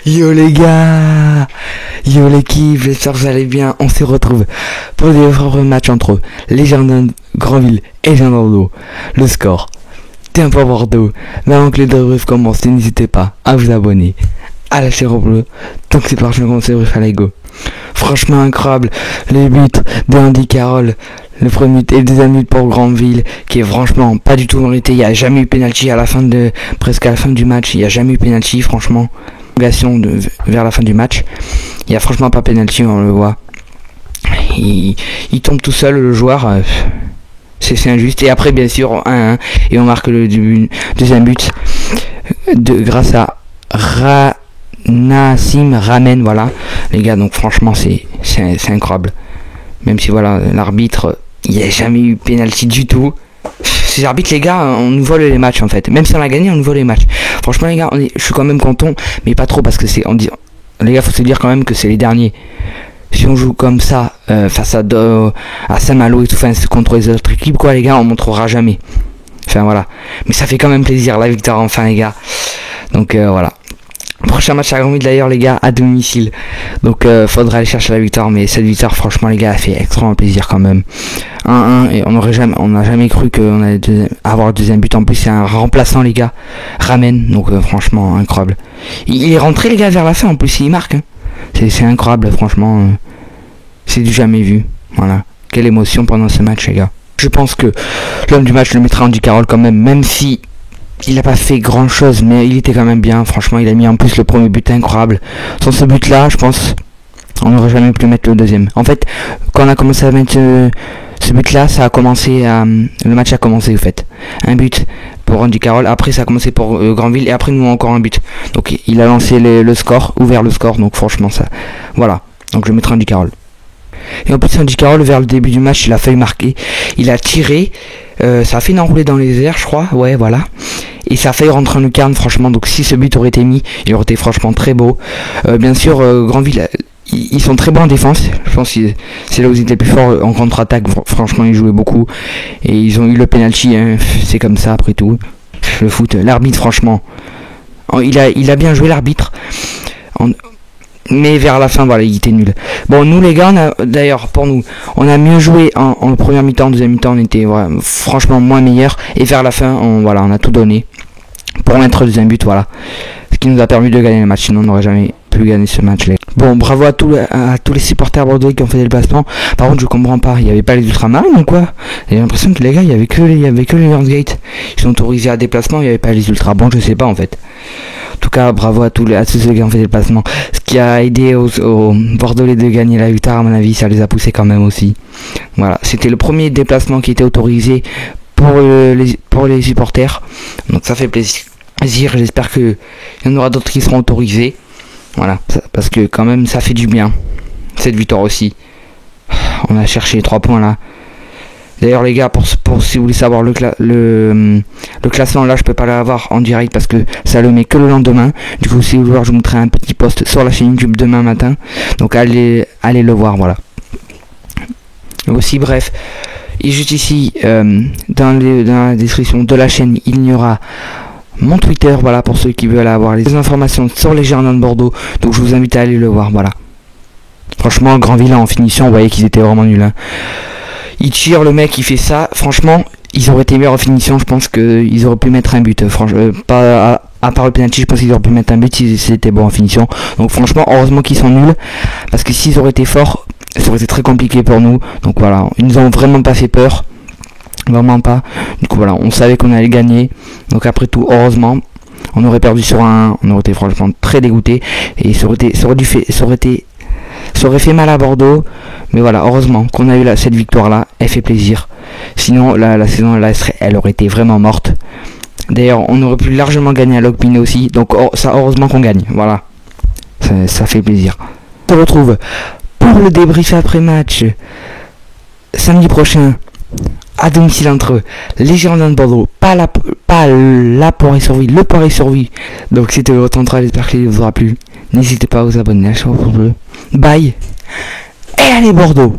Yo les gars, yo l'équipe, j'espère que vous allez bien. On se retrouve pour des matchs entre les Girondins de Granville et les Girondins de Bordeaux. Le score, t'es pour Bordeaux. Mais avant que les débriefs commencent, n'hésitez pas à vous abonner, à lâcher au bleu. Tant que c'est parti, on commence les débriefs, allez go. Franchement incroyable, les buts de Andy Carroll. Le premier but et le deuxième but pour Granville, qui est franchement pas du tout mérité. Il n'y a jamais eu penalty à la fin de, presque à la fin du match. Il n'y a jamais eu penalty, franchement. Vers la fin du match. Il n'y a franchement pas penalty, on le voit. Il tombe tout seul, le joueur. C'est injuste. Et après, bien sûr, 1-1. Et on marque le deuxième but grâce à Nassim Ramen, voilà. Les gars, donc franchement, c'est incroyable. Même si, voilà, l'arbitre, il n'y a jamais eu penalty du tout. Ces arbitres, les gars, on nous vole les matchs en fait. Même si on a gagné, on nous vole les matchs. Franchement, les gars, je suis quand même content, mais pas trop parce que c'est. Les gars, faut se dire quand même que c'est les derniers. Si on joue comme ça, face à Saint-Malo et tout, enfin, contre les autres équipes, quoi, les gars, on montrera jamais. Enfin, voilà. Mais ça fait quand même plaisir, la victoire, enfin, les gars. Donc, voilà. Prochain match à Granville d'ailleurs, les gars, à domicile. Donc faudra aller chercher la victoire, mais cette victoire, franchement, les gars, a fait extrêmement plaisir quand même. 1-1 et on n'a jamais cru qu'on allait avoir le deuxième but. En plus, c'est un remplaçant, les gars, Ramen. Donc franchement, incroyable. Il est rentré, les gars, vers la fin. En plus, il marque. Hein. C'est incroyable, franchement. C'est du jamais vu. Voilà. Quelle émotion pendant ce match, les gars. Je pense que l'homme du match le mettra Andy Carroll quand même si il n'a pas fait grand chose, mais il était quand même bien. Franchement, il a mis en plus le premier but incroyable. Sans ce but là, je pense on n'aurait jamais pu mettre le deuxième. En fait, quand on a commencé à mettre ce but là, ça a commencé le match a commencé au fait. Un but pour Andy Carroll, après ça a commencé pour Granville, et après nous encore un but. Donc il a lancé le score, ouvert le score, donc franchement ça. Voilà, donc je mettrai Andy Carroll. Et en plus Andy Carroll, vers le début du match, il a failli marquer. Il a tiré, ça a fait une enroulée dans les airs, je crois, ouais voilà. Et ça a failli rentrer en lucarne, franchement. Donc si ce but aurait été mis, il aurait été franchement très beau. Bien sûr, Granville, ils sont très bons en défense. Je pense que c'est là où ils étaient plus forts en contre-attaque. Franchement, ils jouaient beaucoup. Et ils ont eu le penalty, hein. C'est comme ça après tout. Le foot, l'arbitre, franchement, il a bien joué, l'arbitre. Mais vers la fin, voilà, il était nul. Bon, nous les gars, d'ailleurs, pour nous, on a mieux joué en première mi-temps, en deuxième mi-temps, on était franchement moins meilleur. Et vers la fin, on a tout donné pour mettre le deuxième but, voilà. Ce qui nous a permis de gagner le match, sinon on n'aurait jamais pu gagner ce match, les gars. Bon, bravo à tous les supporters bordelais qui ont fait des déplacements. Par contre, je comprends pas, il n'y avait pas les ultramarines ou quoi? J'ai l'impression que les gars, il y avait que les Lionsgate. Ils sont autorisés à déplacement, il n'y avait pas les ultras. Bon, je sais pas en fait. En tout cas, bravo à tous ceux qui ont fait des déplacements. Ce qui a aidé aux Bordelais de gagner la victoire, à mon avis, ça les a poussés quand même aussi. Voilà, c'était le premier déplacement qui était autorisé pour les supporters. Donc ça fait plaisir. J'espère qu'il y en aura d'autres qui seront autorisés. Voilà, parce que quand même, ça fait du bien. Cette victoire aussi. On a cherché les 3 points là. D'ailleurs les gars, pour si vous voulez savoir le classement, là je peux pas l'avoir en direct parce que ça le met que le lendemain. Du coup si vous voulez, je vous mettrai un petit post sur la chaîne YouTube demain matin. Donc allez le voir, voilà. Aussi bref, et juste ici dans la description de la chaîne, il y aura mon Twitter, voilà, pour ceux qui veulent avoir les informations sur les Girondins de Bordeaux. Donc je vous invite à aller le voir, voilà. Franchement, Granville en finition, vous voyez qu'ils étaient vraiment nuls, hein. Il tire, le mec, il fait ça. Franchement, ils auraient été meilleurs en finition. Je pense qu'ils auraient pu mettre un but. Franchement, pas à part le penalty, je pense qu'ils auraient pu mettre un but si c'était bon en finition. Donc franchement, heureusement qu'ils sont nuls. Parce que s'ils auraient été forts, ça aurait été très compliqué pour nous. Donc voilà, ils nous ont vraiment pas fait peur. Vraiment pas. Du coup voilà, on savait qu'on allait gagner. Donc après tout, heureusement, on aurait perdu sur on aurait été franchement très dégoûté. Et ça aurait fait mal à Bordeaux, mais voilà, heureusement qu'on a eu cette victoire là, elle fait plaisir. Sinon la saison elle aurait été vraiment morte. D'ailleurs on aurait pu largement gagner à Locminé aussi, donc ça heureusement qu'on gagne, voilà, ça fait plaisir. On se retrouve pour le débrief après match samedi prochain à domicile entre les Girondins de Bordeaux, pas la Poirée sur Vie, le Poirée sur Vie. Donc c'était le retour, j'espère qu'il vous aura plu. N'hésitez pas à vous abonner à la chaîne. Bye. Et allez Bordeaux.